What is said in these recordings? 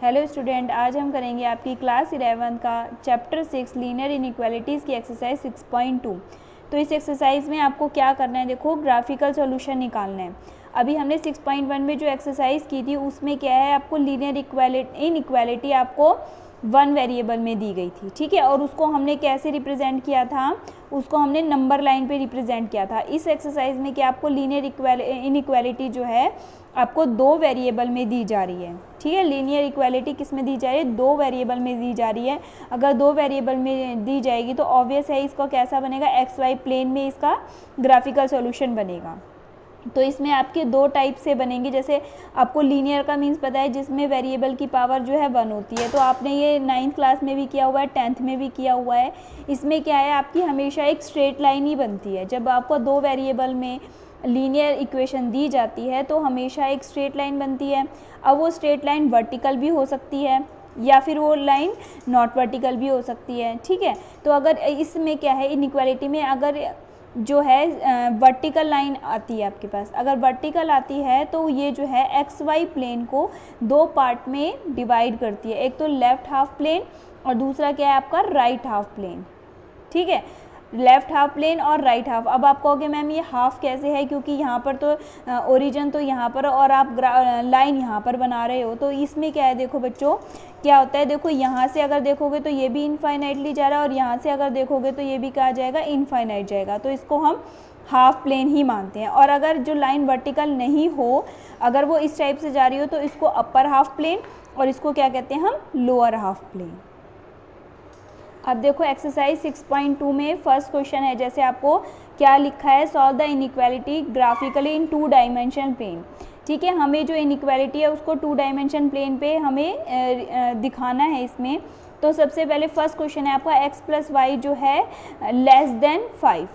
Hello student, आज हम करेंगे आपकी क्लास 11 का चैप्टर 6 लीनियर इनइक्वालिटीज़ की एक्सरसाइज 6.2। तो इस एक्सरसाइज में आपको क्या करना है, देखो ग्राफिकल सॉल्यूशन निकालना है। अभी हमने 6.1 में जो एक्सरसाइज की थी उसमें क्या है, आपको लीनियर इनइक्वालिटी आपको वन वेरिएबल में दी गई थी, ठीक है। और उसको हमने कैसे रिप्रेजेंट किया था, उसको हमने नंबर लाइन पे रिप्रेजेंट किया था। इस एक्सरसाइज में क्या आपको लीनियर इनइक्वालिटी जो है आपको दो वेरिएबल में दी जा रही है, ठीक है। लीनियर इक्वालिटी किस में दी जा रही है, दो वेरिएबल में दी जा रही है। अगर दो वेरिएबल में दी जाएगी तो ऑब्वियस है इसका कैसा बनेगा, एक्स वाई प्लेन में इसका ग्राफिकल सॉल्यूशन बनेगा। तो इसमें आपके दो टाइप से बनेंगे। जैसे आपको लीनियर का मीन्स पता है, जिसमें वेरिएबल की पावर जो है 1 होती है। तो आपने ये 9th क्लास में भी किया हुआ है, 10th में भी किया हुआ है। इसमें क्या है, आपकी हमेशा एक स्ट्रेट लाइन ही बनती है। जब आपको दो वेरिएबल में लीनियर इक्वेशन दी जाती है तो हमेशा एक स्ट्रेट लाइन बनती है। अब वो स्ट्रेट लाइन वर्टिकल भी हो सकती है या फिर वो लाइन नॉट वर्टिकल भी हो सकती है, ठीक है। तो अगर इसमें क्या है, इनइक्वालिटी में अगर जो है वर्टिकल लाइन आती है आपके पास, अगर वर्टिकल आती है तो ये जो है एक्स वाई प्लेन को दो पार्ट में डिवाइड करती है। एक तो लेफ़्ट हाफ प्लेन और दूसरा क्या है आपका राइट हाफ प्लेन, ठीक है। लेफ़्ट हाफ प्लेन और राइट हाफ। अब आप कहोगे मैम ये हाफ कैसे है, क्योंकि यहाँ पर तो ओरिजिन तो यहाँ पर और आप लाइन यहाँ पर बना रहे हो। तो इसमें क्या है, देखो बच्चों क्या होता है, देखो यहाँ से अगर देखोगे तो ये भी इनफाइनाइटली जा रहा है और यहाँ से अगर देखोगे तो ये भी कहा जाएगा इनफाइनाइट जाएगा। तो इसको हम हाफ प्लेन ही मानते हैं। और अगर जो लाइन वर्टिकल नहीं हो, अगर वो इस टाइप से जा रही हो तो इसको अपर हाफ प्लेन और इसको क्या कहते हैं हम, लोअर हाफ प्लेन। अब देखो एक्सरसाइज 6.2 में फर्स्ट क्वेश्चन है, जैसे आपको क्या लिखा है, solve the inequality graphically in 2 dimension plane, ठीक है। हमें जो इनइक्वालिटी है उसको 2 डायमेंशन प्लेन पे हमें दिखाना है इसमें। तो सबसे पहले फर्स्ट क्वेश्चन है आपका एक्स प्लस वाई जो है less than 5,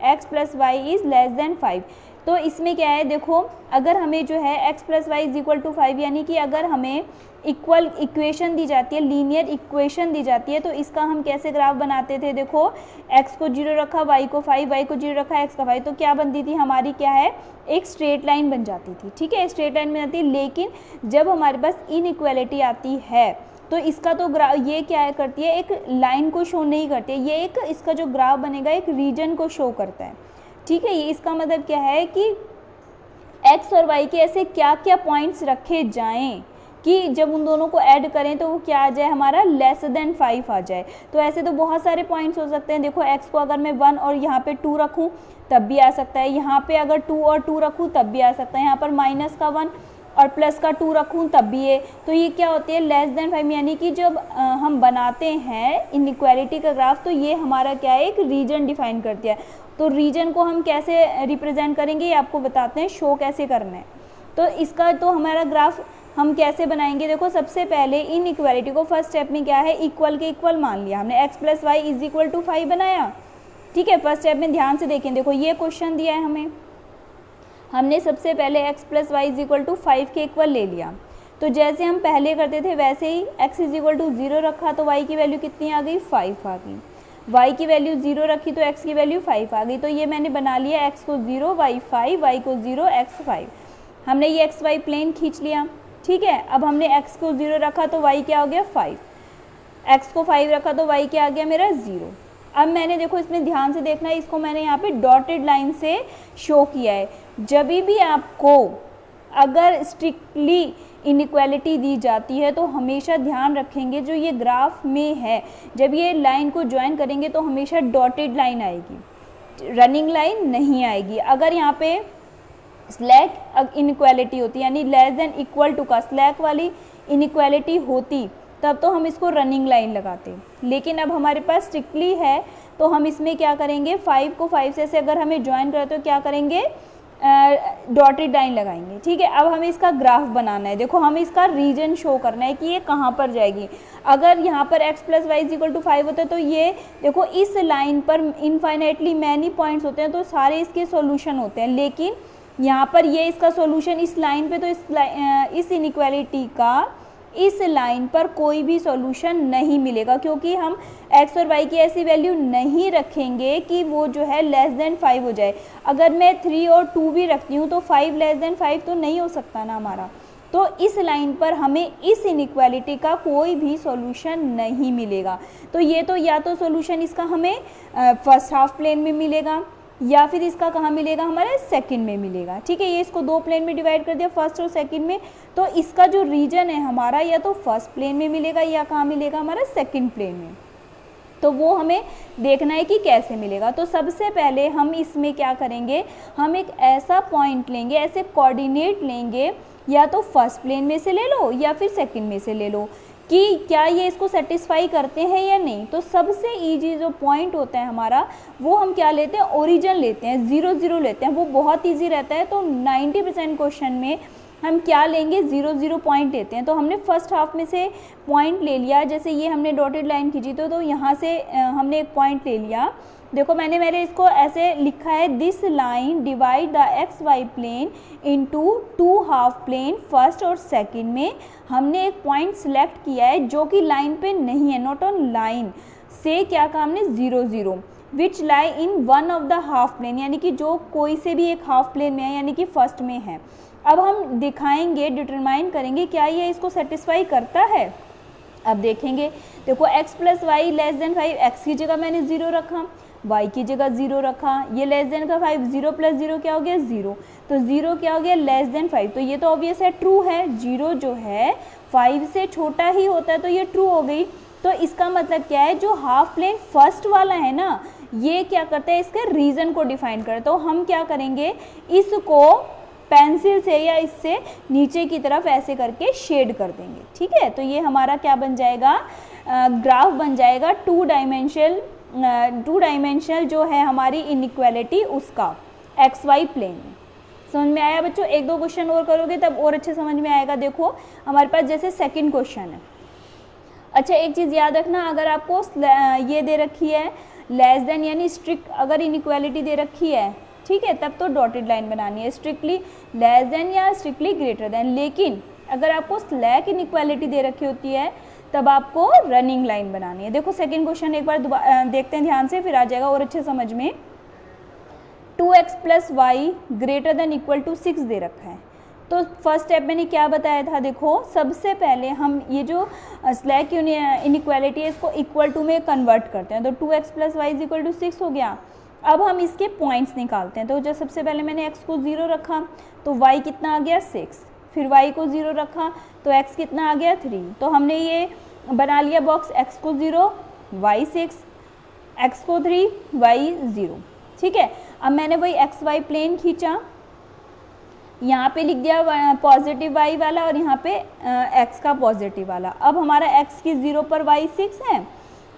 x plus y is less than 5। तो इसमें क्या है, देखो अगर हमें जो है x plus y is equal to 5, यानी कि अगर हमें इक्वल इक्वेशन दी जाती है, लीनियर इक्वेशन दी जाती है, तो इसका हम कैसे ग्राफ बनाते थे, देखो x को 0 रखा, y को 5, y को 0 रखा, x का 5, तो क्या बनती थी हमारी, क्या है, एक स्ट्रेट लाइन बन जाती थी, ठीक है, स्ट्रेट लाइन बन जाती है। लेकिन जब हमारे पास इनइक्वालिटी आती है तो इसका तो ये क्या है करती है, एक लाइन को शो नहीं करती है, ये एक इसका जो ग्राफ बनेगा एक रीजन को शो करता है, ठीक है। ये इसका मतलब क्या है कि x और y के ऐसे क्या क्या पॉइंट्स रखे जाएं कि जब उन दोनों को ऐड करें तो वो क्या आ जाए, हमारा लेस देन 5 आ जाए। तो ऐसे तो बहुत सारे पॉइंट्स हो सकते हैं। देखो x को अगर मैं 1 और यहाँ पे 2 रखूँ तब भी आ सकता है, यहाँ पे अगर 2 और 2 रखूँ तब भी आ सकता है, यहाँ पर माइनस का 1 और प्लस का 2 रखूँ तब भी है। तो ये क्या होती है, लेस देन 5, यानी कि जब हम बनाते हैं इनइक्वालिटी का ग्राफ तो ये हमारा क्या है, एक रीजन डिफाइन करती है। तो रीजन को हम कैसे रिप्रेजेंट करेंगे ये आपको बताते हैं, शो कैसे करना है। तो इसका तो हमारा ग्राफ हम कैसे बनाएंगे, देखो सबसे पहले इनइक्वालिटी को फर्स्ट स्टेप में क्या है, इक्वल के इक्वल मान लिया हमने, x plus y is equal to 5 बनाया, ठीक है। फर्स्ट स्टेप में ध्यान से देखें, देखो ये क्वेश्चन दिया है हमें, हमने सबसे पहले x plus y is equal to 5 के इक्वल ले लिया। तो जैसे हम पहले करते थे वैसे ही x इज इक्वल टू 0 रखा तो y की वैल्यू कितनी आ गई, 5 आ गई। y की वैल्यू 0 रखी तो x की वैल्यू 5 आ गई। तो ये मैंने बना लिया, x को 0 y 5, y को 0 x 5। हमने ये एक्स वाई प्लेन खींच लिया, ठीक है। अब हमने x को 0 रखा तो y क्या हो गया, 5, x को 5 रखा तो y क्या आ गया मेरा, 0। अब मैंने देखो इसमें ध्यान से देखना है, इसको मैंने यहाँ पे डॉटेड लाइन से शो किया है। जब भी आपको अगर स्ट्रिक्टली इनइक्वालिटी दी जाती है तो हमेशा ध्यान रखेंगे जो ये ग्राफ में है, जब ये लाइन को ज्वाइन करेंगे तो हमेशा डॉटेड लाइन आएगी, रनिंग लाइन नहीं आएगी। अगर यहाँ पे स्लैक इनइक्वालिटी होती यानी लेस देन इक्वल टू का स्लैक वाली इनइक्वालिटी होती तब तो हम इसको रनिंग लाइन लगाते, लेकिन अब हमारे पास स्ट्रिक्टली है तो हम इसमें क्या करेंगे, 5 को 5 से अगर हमें ज्वाइन करें तो क्या करेंगे, डॉटेड लाइन लगाएंगे, ठीक है। अब हमें इसका ग्राफ बनाना है, देखो हमें इसका रीजन शो करना है कि ये कहाँ पर जाएगी। अगर यहाँ पर x plus y is equal to 5 होता है तो ये देखो इस लाइन पर इनफाइनाइटली मैनी पॉइंट्स होते हैं तो सारे इसके सॉल्यूशन होते हैं, लेकिन यहाँ पर ये इसका सॉल्यूशन इस लाइन पे, तो इस इनइक्वालिटी का इस लाइन पर कोई भी सॉल्यूशन नहीं मिलेगा, क्योंकि हम x और y की ऐसी वैल्यू नहीं रखेंगे कि वो जो है लेस देन 5 हो जाए। अगर मैं 3 और 2 भी रखती हूँ तो 5 लेस देन 5 तो नहीं हो सकता ना हमारा, तो इस लाइन पर हमें इस इनइक्वालिटी का कोई भी सॉल्यूशन नहीं मिलेगा। तो ये तो या तो सॉल्यूशन इसका हमें फर्स्ट हाफ प्लेन में मिलेगा या फिर इसका कहाँ मिलेगा, हमारे सेकंड में मिलेगा। ठीक है, ये इसको दो प्लेन में डिवाइड कर दिया, फर्स्ट और सेकंड में। तो इसका जो रीजन है हमारा या तो फर्स्ट प्लेन में मिलेगा या कहाँ मिलेगा, हमारा सेकंड प्लेन में। तो वो हमें देखना है कि कैसे मिलेगा। तो सबसे पहले हम इसमें क्या करेंगे, हम एक ऐसा पॉइंट लेंगे, ऐसे कोऑर्डिनेट लेंगे, या तो फर्स्ट प्लेन में से ले लो या फिर सेकंड में से ले लो, कि क्या ये इसको सेटिस्फाई करते हैं या नहीं। तो सबसे इजी जो पॉइंट होता है हमारा, वो हम क्या लेते हैं, ओरिजिन लेते हैं, 0 0 लेते हैं, वो बहुत इजी रहता है। तो 90% क्वेश्चन में हम क्या लेंगे, 0 0 पॉइंट लेते हैं। तो हमने फर्स्ट हाफ में से पॉइंट ले लिया, जैसे ये हमने डॉटेड लाइन खींची तो यहाँ से हमने एक पॉइंट ले लिया। देखो मैंने इसको ऐसे लिखा है, this line divide the x y plane into 2 half plane first और सेकंड में हमने एक पॉइंट सिलेक्ट किया है जो कि लाइन पे नहीं है, नॉट ऑन लाइन, से क्या कहा हमने, 0 0 which lie in one of the half plane, यानी कि जो कोई से भी एक हाफ प्लेन में है, यानी कि फर्स्ट में है। अब हम दिखाएंगे, डिटरमाइन करेंगे क्या ये इसको सेटिस्फाई करता है। अब देखेंगे, देखो x plus y less than 5, x की जगह मैंने 0 रखा, y की जगह 0 रखा, ये लेस देन का 5, 0 प्लस 0 क्या हो गया, 0। तो 0 क्या हो गया, लेस देन 5। तो ये तो ऑब्वियस है, ट्रू है, 0 जो है 5 से छोटा ही होता है, तो ये ट्रू हो गई। तो इसका मतलब क्या है, जो हाफ प्लेन फर्स्ट वाला है ना, ये क्या करता है, इसके रीजन को डिफाइन करता है। तो हम क्या करेंगे, इसको पेंसिल से या इससे नीचे की तरफ ऐसे करके शेड कर देंगे। ठीक है, तो ये हमारा क्या बन जाएगा, ग्राफ बन जाएगा, टू डायमेंशनल जो है हमारी इनइक्वालिटी, उसका एक्स वाई प्लेन में। समझ में आया बच्चों? एक दो क्वेश्चन और करोगे तब और अच्छे समझ में आएगा। देखो हमारे पास जैसे सेकंड क्वेश्चन है। अच्छा, एक चीज़ याद रखना, अगर आपको ये दे रखी है लेस देन यानी स्ट्रिक्ट अगर इनइक्वालिटी दे रखी है, ठीक है, तब तो डॉटेड लाइन बनानी है, स्ट्रिक्टली लेस देन या स्ट्रिक्टली ग्रेटर देन। लेकिन अगर आपको स्लैक इनइक्वालिटी दे रखी होती है तब आपको रनिंग लाइन बनानी है। देखो सेकंड क्वेश्चन एक बार देखते हैं ध्यान से, फिर आ जाएगा और अच्छे समझ में। 2x plus y greater than equal to 6 दे रखा है। तो फर्स्ट स्टेप मैंने क्या बताया था, देखो सबसे पहले हम ये जो स्लैक इनइक्वालिटी है इसको इक्वल टू में कन्वर्ट करते हैं। तो 2x plus y is equal to 6 हो गया। अब हम इसके पॉइंट्स निकालते हैं। तो जो सबसे पहले मैंने x को 0 रखा तो y कितना आ गया 6, फिर y को 0 रखा तो x कितना आ गया 3। तो हमने ये बना लिया बॉक्स, x को 0 y 6, x को 3 y 0। ठीक है, अब मैंने वही एक्स वाई प्लेन खींचा, यहाँ पे लिख दिया पॉजिटिव y वाला और यहाँ पे x का पॉजिटिव वाला। अब हमारा x की 0 पर y 6 है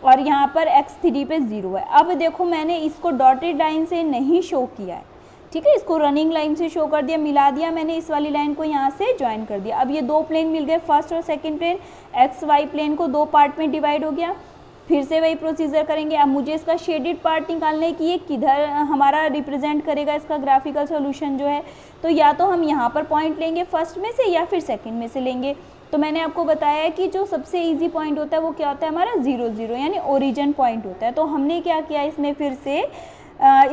और यहाँ पर x 3 पे 0 है। अब देखो मैंने इसको डॉटेड लाइन से नहीं शो किया है, ठीक है, इसको रनिंग लाइन से शो कर दिया, मिला दिया मैंने इस वाली लाइन को यहाँ से ज्वाइन कर दिया। अब ये दो प्लेन मिल गए, फर्स्ट और second plane, x y plane को दो पार्ट में डिवाइड हो गया। फिर से वही प्रोसीजर करेंगे। अब मुझे इसका शेडेड पार्ट निकालना है कि ये किधर हमारा रिप्रेजेंट करेगा इसका ग्राफिकल सॉल्यूशन जो है। तो या तो हम यहाँ पर पॉइंट लेंगे फर्स्ट में से या फिर सेकंड में से लेंगे। तो मैंने आपको बताया कि जो सबसे इजी पॉइंट होता है वो क्या होता है, हमारा 0 0 यानी ओरिजिन पॉइंट होता है। तो हमने क्या किया इसमें, फिर से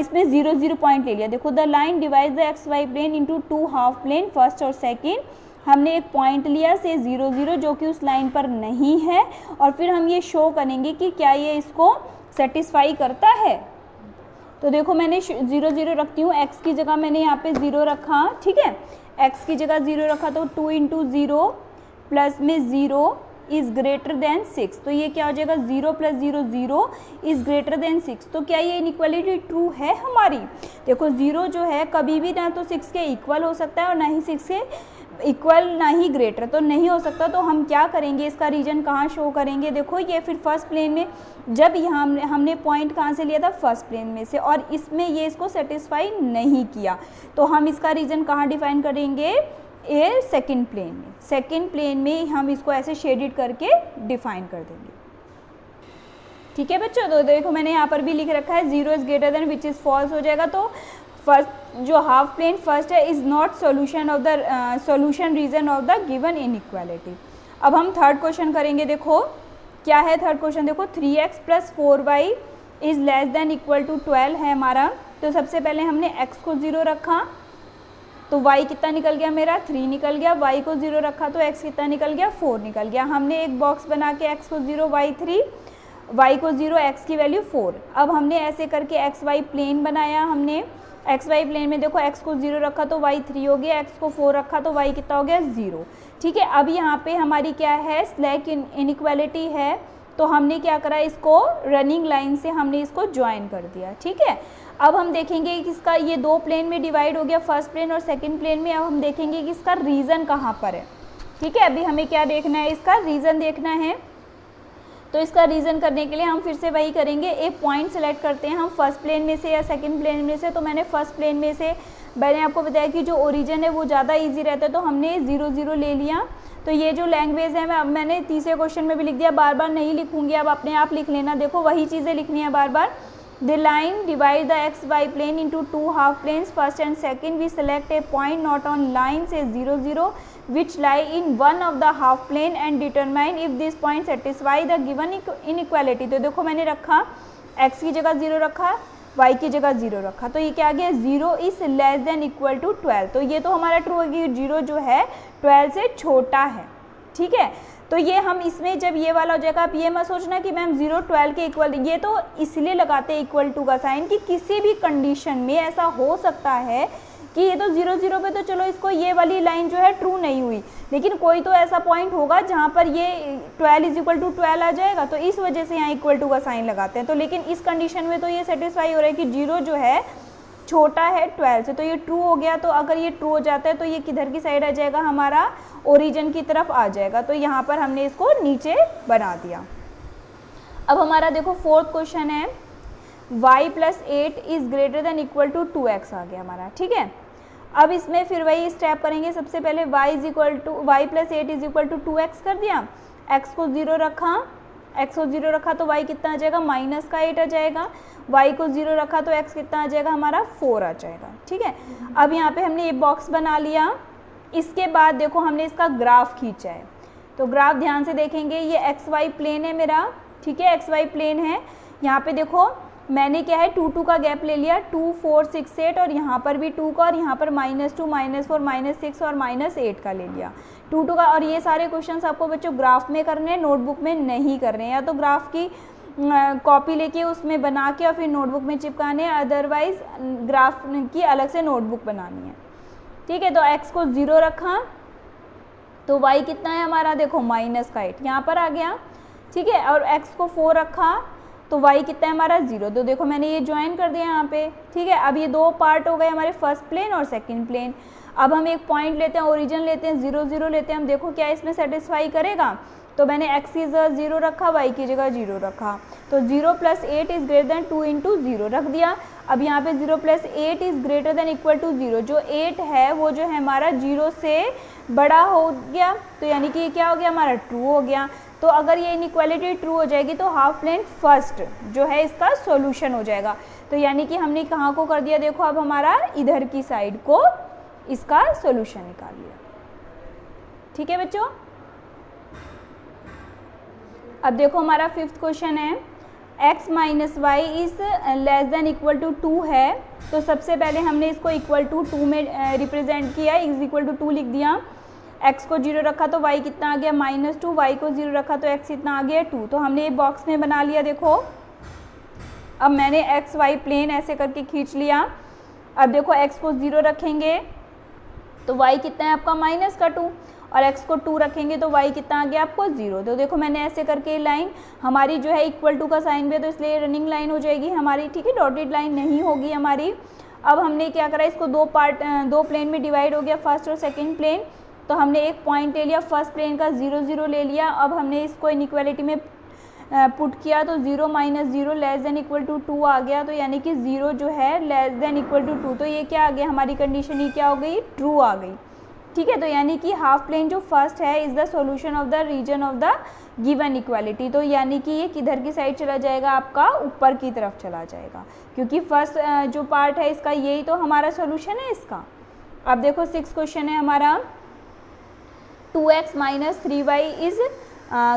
इसमें 0 0 पॉइंट ले लिया। देखो the line divide the x y plane into 2 half plane first और सेकंड। हमने एक पॉइंट लिया से 0 0 जो कि उस लाइन पर नहीं है, और फिर हम ये शो करेंगे कि क्या ये इसको सेटिस्फाई करता है। तो देखो मैंने 0 0 रखती हूँ, x की जगह मैंने यहाँ पे 0 रखा, ठीक है, x की जगह 0 रखा तो 2 इंटू 0 प्लस में 0 इज़ ग्रेटर देन 6। तो ये क्या हो जाएगा, 0 प्लस 0 0 इज़ ग्रेटर देन 6। तो क्या ये इनइक्वालिटी ट्रू है हमारी? देखो 0 जो है कभी भी ना तो 6 के इक्वल हो सकता है और ना ही 6 के इक्वल ना ही ग्रेटर, तो नहीं हो सकता। तो हम क्या करेंगे, इसका रीजन कहाँ शो करेंगे, देखो ये फिर फर्स्ट प्लेन में, जब यहाँ हमने पॉइंट कहाँ से लिया था, फर्स्ट प्लेन में से, और इसमें ये इसको सेटिस्फाई नहीं किया, तो हम इसका रीजन कहाँ डिफाइन करेंगे, ए सेकंड प्लेन में। सेकंड प्लेन में हम इसको ऐसे शेडेड करके डिफाइन कर देंगे। ठीक है बच्चों, तो देखो मैंने यहाँ पर भी लिख रखा है 0 is greater than which is false हो जाएगा। तो फर्स्ट जो हाफ प्लेन फर्स्ट है is not solution of the solution region of the given inequality. अब हम थर्ड क्वेश्चन करेंगे। देखो क्या है थर्ड क्वेश्चन, देखो 3x plus 4y is less than equal to 12 है हमारा। तो सबसे पहले हमने x को 0 रखा, तो y कितना निकल गया मेरा 3 निकल गया, y को 0 रखा तो x कितना निकल गया 4 निकल गया। हमने एक बॉक्स बना के x को 0 y 3, y को 0 x की वैल्यू 4। अब हमने ऐसे करके एक्स वाई प्लेन बनाया, हमने एक्स वाई प्लेन में देखो x को 0 रखा तो y 3 हो गया, x को 4 रखा तो y कितना हो गया 0। ठीक है, अब यहाँ पे हमारी क्या है स्लैक इनइक्वालिटी है, तो हमने क्या करा इसको रनिंग लाइन से हमने इसको ज्वाइन कर दिया। ठीक है, अब हम देखेंगे कि इसका ये दो प्लेन में डिवाइड हो गया, फर्स्ट प्लेन और सेकंड प्लेन में। अब हम देखेंगे कि इसका रीज़न कहाँ पर है। ठीक है, अभी हमें क्या देखना है, इसका रीज़न देखना है। तो इसका रीज़न करने के लिए हम फिर से वही करेंगे, एक पॉइंट सेलेक्ट करते हैं हम फर्स्ट प्लेन में से या सेकंड प्लेन में से। तो मैंने फर्स्ट प्लेन में से, मैंने आपको बताया कि जो ओरिजिन है वो ज़्यादा इजी रहता है, तो हमने 0 0 ले लिया। तो ये जो लैंग्वेज है अब मैंने तीसरे क्वेश्चन में भी लिख दिया, बार बार नहीं लिखूंगी, अब अपने आप लिख लेना। देखो वही चीज़ें लिखनी है बार बार। The line divide the x y plane into 2 half planes, first and second. We select a point not on line से 0 0 which lie in one of the half plane and determine if this point satisfy the given inequality। तो देखो मैंने रखा x की जगह 0 रखा, y की जगह 0 रखा, तो ये क्या आ गया 0 is less than equal to 12। तो ये तो हमारा ट्रू होगी, 0 जो है 12 से छोटा है। ठीक है, तो ये हम इसमें जब ये वाला हो जाएगा, आप ये मत सोचना कि मैम 0 12 के इक्वल, ये तो इसलिए लगाते हैं इक्वल टू का साइन कि किसी भी कंडीशन में ऐसा हो सकता है कि ये तो 0 0 पे तो चलो इसको ये वाली लाइन जो है ट्रू नहीं हुई, लेकिन कोई तो ऐसा पॉइंट होगा जहाँ पर ये 12 इज इक्वल टू 12 आ जाएगा, तो इस वजह से यहाँ इक्वल टू का साइन लगाते हैं। तो लेकिन इस कंडीशन में तो ये सेटिस्फाई हो रहा है कि 0 जो है छोटा है 12 से, तो ये ट्रू हो गया। तो अगर ये ट्रू हो जाता है तो ये किधर की साइड आ जाएगा, हमारा ओरिजिन की तरफ आ जाएगा। तो यहाँ पर हमने इसको नीचे बना दिया। अब हमारा देखो फोर्थ क्वेश्चन है, y plus 8 is greater than equal to 2x आ गया हमारा। ठीक है, अब इसमें फिर वही स्टेप करेंगे। सबसे पहले y plus 8 is equal to 2x कर दिया, x को 0 रखा, x को 0 रखा तो y कितना आ जाएगा माइनस का 8 आ जाएगा, y को 0 रखा तो x कितना आ जाएगा हमारा 4 आ जाएगा। ठीक है, अब यहाँ पे हमने ये बॉक्स बना लिया। इसके बाद देखो हमने इसका ग्राफ खींचा है, तो ग्राफ ध्यान से देखेंगे, ये एक्स वाई प्लेन है मेरा। ठीक है, एक्स वाई प्लेन है। यहाँ पे देखो मैंने क्या है 2 2 का गैप ले लिया, 2 4 6 8, और यहाँ पर भी 2 का, और यहाँ पर -2 -4 -6 और -8 का ले लिया, 2 2 का। और ये सारे क्वेश्चंस आपको बच्चों ग्राफ में करने हैं, नोटबुक में नहीं करने हैं। या तो ग्राफ की कॉपी लेके उसमें बना के और फिर नोटबुक में चिपकाने हैं, अदरवाइज ग्राफ की अलग से नोटबुक बनानी है। ठीक है, तो x को 0 रखा तो y कितना है हमारा, देखो माइनस का 8 यहाँ पर आ गया। ठीक है, और x को 4 रखा तो y कितना है हमारा 0। तो देखो मैंने ये ज्वाइन कर दिया यहाँ पे। ठीक है, अब ये दो पार्ट हो गए हमारे, फर्स्ट प्लेन और सेकंड प्लेन। अब हम एक पॉइंट लेते हैं, ओरिजिन लेते हैं, 0 0 लेते हैं, हम देखो क्या इसमें सेटिस्फाई करेगा। तो मैंने x की जगह 0 रखा, y की जगह 0 रखा, तो 0 plus 8 is greater than 2 into 0 रख दिया। अब यहाँ पे 0 plus 8 is greater than equal to 0, जो 8 है वो जो है हमारा 0 से बड़ा हो गया, तो यानी कि ये क्या हो गया हमारा ट्रू हो गया। तो अगर ये इनइक्वालिटी ट्रू हो जाएगी तो हाफ प्लेन फर्स्ट जो है इसका सॉल्यूशन हो जाएगा। तो यानी कि हमने कहाँ को कर दिया, देखो अब हमारा इधर की साइड को इसका सॉल्यूशन निकाल लिया। ठीक है बच्चों, अब देखो हमारा फिफ्थ क्वेश्चन है, x minus y is less than equal to 2 है। तो सबसे पहले हमने इसको इक्वल टू 2 में रिप्रेजेंट किया, इज इक्वल टू 2 लिख दिया। x को 0 रखा तो y कितना आ गया -2, y को 0 रखा तो x कितना आ गया 2। तो हमने एक बॉक्स में बना लिया। देखो अब मैंने x y प्लेन ऐसे करके खींच लिया। अब देखो x को 0 रखेंगे तो y कितना है आपका -2, और x को 2 रखेंगे तो y कितना आ गया आपको 0। तो देखो मैंने ऐसे करके लाइन हमारी जो है इक्वल टू का साइन भी है, तो इसलिए रनिंग लाइन हो जाएगी हमारी। ठीक है, डॉटेड लाइन नहीं होगी हमारी। अब हमने क्या करा, इसको दो प्लेन में डिवाइड हो गया, फर्स्ट और सेकेंड प्लेन। तो हमने एक पॉइंट ले लिया, फर्स्ट प्लेन का 0 0 ले लिया। अब हमने इसको इनइक्वालिटी में पुट किया तो 0 - 0 लेस देन इक्वल टू 2 आ गया। तो यानी कि 0 जो है लेस देन इक्वल टू 2, तो ये क्या आ गया हमारी कंडीशन, ये क्या हो गई ट्रू आ गई। ठीक है, तो यानी कि हाफ प्लेन जो फर्स्ट है is the solution of the region of the given equality. तो यानी कि ये किधर की साइड चला जाएगा, आपका ऊपर की तरफ चला जाएगा, क्योंकि फर्स्ट जो पार्ट है इसका यही तो हमारा सॉल्यूशन है इसका। अब देखो सिक्स क्वेश्चन है हमारा, 2x minus 3y is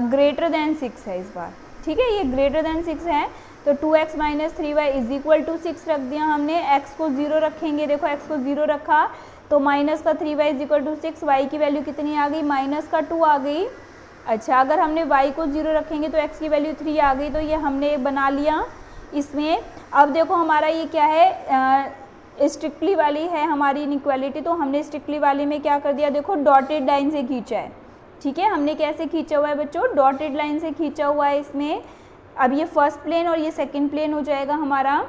greater then 6 है इस बार। ठीक है, ये ग्रेटर देन 6 है, तो 2x minus 3y is equal to 6 रख दिया हमने। x को 0 रखेंगे, देखो x को 0 रखा तो माइनस का 3y is equal to 6, y की वैल्यू कितनी आ गई, माइनस का 2 आ गई। अच्छा, अगर हमने y को 0 रखेंगे तो x की वैल्यू 3 आ गई, तो ये हमने बना लिया इसमें। अब देखो हमारा ये क्या है, स्ट्रिक्टली वाली है हमारी इनइक्वालिटी, तो हमने स्ट्रिक्टली वाली में क्या कर दिया, देखो डॉटेड लाइन से खींचा है। ठीक है, हमने कैसे खींचा हुआ है बच्चों, डॉटेड लाइन से खींचा हुआ है इसमें। अब ये फर्स्ट प्लेन और ये सेकंड प्लेन हो जाएगा हमारा।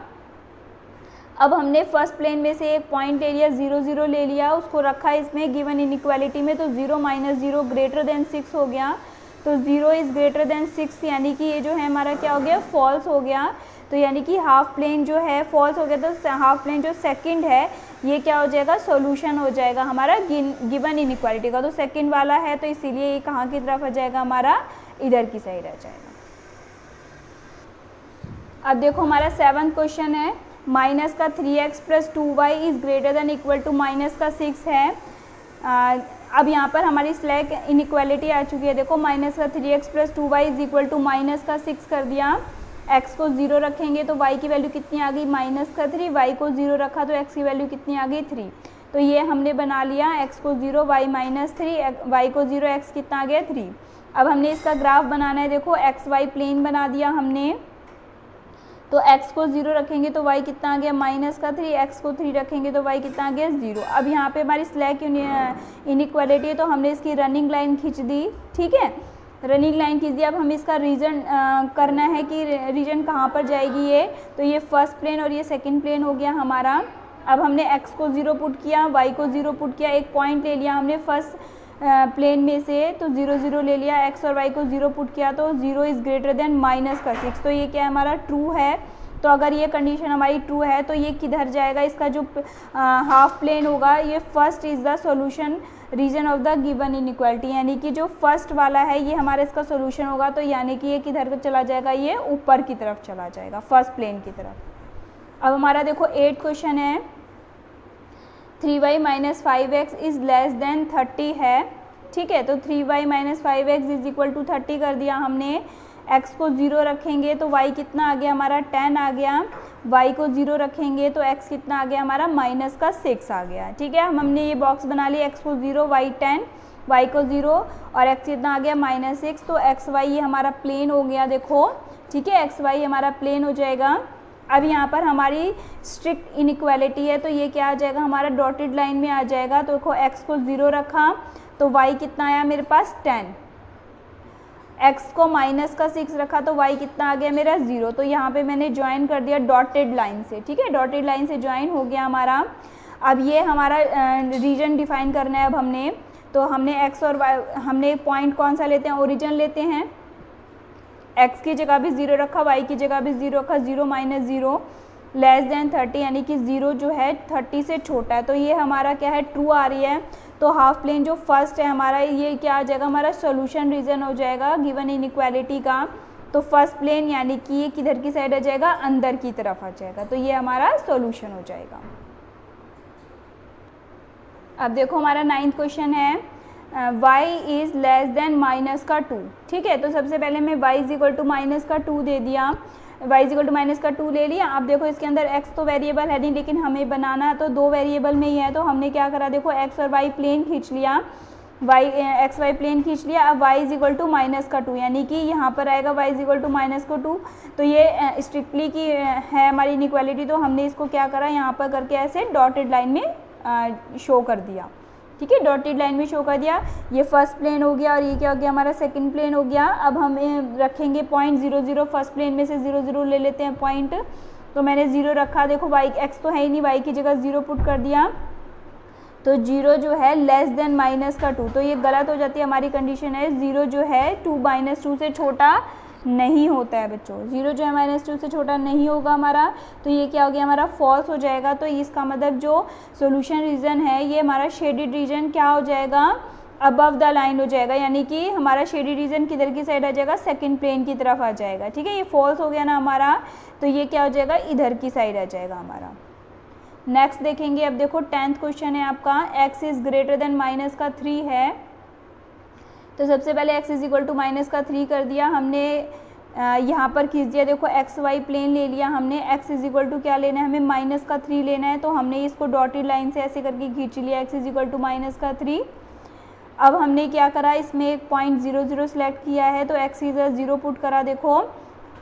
अब हमने फर्स्ट प्लेन में से एक पॉइंट ले लिया, 0 0 ले लिया, उसको रखा इसमें गिवन इनइक्वालिटी में, तो 0 - 0 ग्रेटर देन 6 हो गया। तो 0 इज़ ग्रेटर देन 6, यानी कि ये जो है हमारा क्या हो गया, फॉल्स हो गया। तो यानी कि हाफ प्लेन जो है फॉल्स हो गया, तो हाफ प्लेन जो सेकंड है ये क्या हो जाएगा, सॉल्यूशन हो जाएगा हमारा गिवन इनइक्वालिटी का। तो सेकंड वाला है, तो इसीलिए ये कहाँ की तरफ आ जाएगा, हमारा इधर की साइड आ जाएगा। अब देखो हमारा 7th क्वेश्चन है, माइनस का 3x + 2y is greater than equal to minus का 6 है। अब यहाँ पर हमारी स्लैक इनइक्वालिटी आ चुकी है। देखो माइनस का 3x + 2y is equal to minus का 6 कर दिया। x को 0 रखेंगे तो y की वैल्यू कितनी आ गई, माइनस का 3, y को 0 रखा तो x की वैल्यू कितनी आ गई, 3। तो ये हमने बना लिया, x को 0 y -3, y को 0 x कितना आ गया, 3। अब हमने इसका ग्राफ बनाना है। देखो एक्स वाई प्लेन बना दिया हमने, तो x को 0 रखेंगे तो y कितना आ गया, माइनस का 3, x को 3 रखेंगे तो y कितना आ गया, 0। अब यहाँ पे हमारी स्लैक इनइक्वालिटी है, तो हमने इसकी रनिंग लाइन खींच दी। ठीक है, रनिंग लाइन खींच दी। अब हम इसका रीजन करना है कि रीजन कहाँ पर जाएगी ये, तो ये फर्स्ट प्लेन और ये सेकंड प्लेन हो गया हमारा। अब हमने x को 0 पुट किया, y को 0 पुट किया, एक पॉइंट ले लिया हमने फर्स्ट प्लेन में से, तो 0 0 ले लिया, x और y को 0 पुट किया, तो 0 इज़ ग्रेटर देन माइनस का 6। तो ये क्या है, हमारा ट्रू है। तो अगर ये कंडीशन हमारी ट्रू है तो ये किधर जाएगा, इसका जो हाफ प्लेन होगा, ये first is the solution region of the given inequality, यानी कि जो फर्स्ट वाला है ये हमारा इसका सॉल्यूशन होगा। तो यानी कि ये किधर चला जाएगा, ये ऊपर की तरफ चला जाएगा, फर्स्ट प्लेन की तरफ। अब हमारा देखो 8th क्वेश्चन है, 3y - 5x is less then 30 है। ठीक है, तो 3y - 5x is equal to 30 कर दिया हमने। x को 0 रखेंगे तो y कितना आ गया हमारा, 10 आ गया। y को 0 रखेंगे तो x कितना आ गया हमारा, माइनस का 6 आ गया। ठीक है, हमने ये बॉक्स बना लिया, x को 0, y 10, y को 0 और x कितना आ गया, -6। तो x y ये हमारा प्लेन हो गया, देखो। ठीक है, x y हमारा प्लेन हो जाएगा। अब यहाँ पर हमारी स्ट्रिक्ट इनइक्वालिटी है, तो ये क्या आ जाएगा, हमारा डॉटेड लाइन में आ जाएगा। तो देखो x को 0 रखा तो y कितना आया मेरे पास, 10। x को माइनस का 6 रखा तो y कितना आ गया मेरा, 0। तो यहाँ पे मैंने ज्वाइन कर दिया डॉटेड लाइन से। ठीक है, डॉटेड लाइन से ज्वाइन हो गया हमारा। अब ये हमारा रीजन डिफाइन करना है अब हमने, तो हमने x और y, हमने पॉइंट कौन सा लेते हैं, ओरिजिन लेते हैं। x की जगह भी 0 रखा, y की जगह भी 0 रखा, 0 - 0 लेस देन 30, यानी कि 0 जो है 30 से छोटा है। तो ये हमारा क्या है, ट्रू आ रही है। तो हाफ प्लेन जो फर्स्ट है हमारा, ये क्या आ जाएगा, हमारा सॉल्यूशन रीजन हो जाएगा गिवन इनइक्वालिटी का। तो फर्स्ट प्लेन यानी कि ये किधर की साइड आ जाएगा, अंदर की तरफ आ जाएगा। तो ये हमारा सॉल्यूशन हो जाएगा। अब देखो हमारा 9th क्वेश्चन है, y is less than minus का 2। ठीक है, तो सबसे पहले मैं y is equal to minus का 2 दे दिया, y is equal to minus का 2 ले लिया। अब देखो इसके अंदर x तो वेरिएबल है नहीं, लेकिन हमें बनाना तो 2 वेरिएबल में ही है। तो हमने क्या करा, देखो x और y प्लेन खींच लिया, x y प्लेन खींच लिया। अब y is equal to minus का 2, यानी कि यहाँ पर आएगा y is equal to minus का 2। तो ये स्ट्रिक्टली की है हमारी इनइक्वालिटी, तो हमने इसको क्या करा, यहाँ पर करके ऐसे डॉटेड लाइन में शो कर दिया। ठीक है, डॉटेड लाइन में शो कर दिया। ये फर्स्ट प्लेन हो गया और ये क्या हो गया, हमारा सेकंड प्लेन हो गया। अब हम रखेंगे पॉइंट 0 0, फर्स्ट प्लेन में से 0 0 ले लेते हैं पॉइंट। तो मैंने 0 रखा, देखो y x तो है ही नहीं, y की जगह 0 पुट कर दिया। तो 0 जो है लेस देन माइनस का 2, तो ये गलत हो जाती है हमारी कंडीशन है। 0 जो है 2 - 2 से छोटा नहीं होता है बच्चों, 0 जो है -2 से छोटा नहीं होगा हमारा। तो ये क्या हो गया, हमारा फॉल्स हो जाएगा। तो इसका मतलब जो सॉल्यूशन रीजन है ये हमारा शेडेड रीजन क्या हो जाएगा, अबव द लाइन हो जाएगा, यानी कि हमारा शेडेड रीजन किधर की साइड आ जाएगा, सेकंड प्लेन की तरफ आ जाएगा। ठीक है, ये फॉल्स हो गया ना हमारा, तो ये क्या हो जाएगा, इधर की साइड आ जाएगा हमारा। नेक्स्ट देखेंगे, अब देखो 10th क्वेश्चन है आपका, x is greater than minus का 3 है। तो सबसे पहले x is equal to minus का 3 कर दिया हमने। यहाँ पर खींच दिया, देखो एक्स वाई प्लेन ले लिया हमने, एक्स इज इक्वल टू क्या लेना है हमें -3 लेना है, तो हमने इसको डॉटेड लाइन से ऐसे करके खींच लिया, एक्स इज इक्वल टू -3। अब हमने क्या करा, इसमें एक पॉइंट 0 0 सेलेक्ट किया है, तो एक्स इज 0 पुट करा। देखो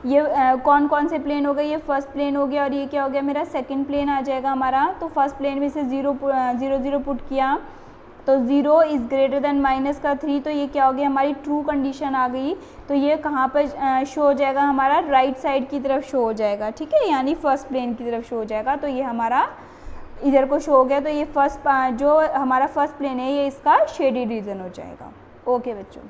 ये कौन कौन से प्लेन हो गए, ये फर्स्ट प्लेन हो गया और ये क्या हो गया मेरा सेकंड प्लेन आ जाएगा हमारा। तो फर्स्ट प्लेन में से 0 0 पुट किया, तो 0 इज़ ग्रेटर देन -3, तो ये क्या हो गया हमारी ट्रू कंडीशन आ गई। तो ये कहाँ पर शो हो जाएगा हमारा, राइट साइड की तरफ शो हो जाएगा, ठीक है, यानी फर्स्ट प्लेन की तरफ शो हो जाएगा। तो ये हमारा इधर को शो हो गया, तो ये फर्स्ट जो हमारा फर्स्ट प्लेन है ये इसका शेडेड रीजन हो जाएगा। ओके बच्चों।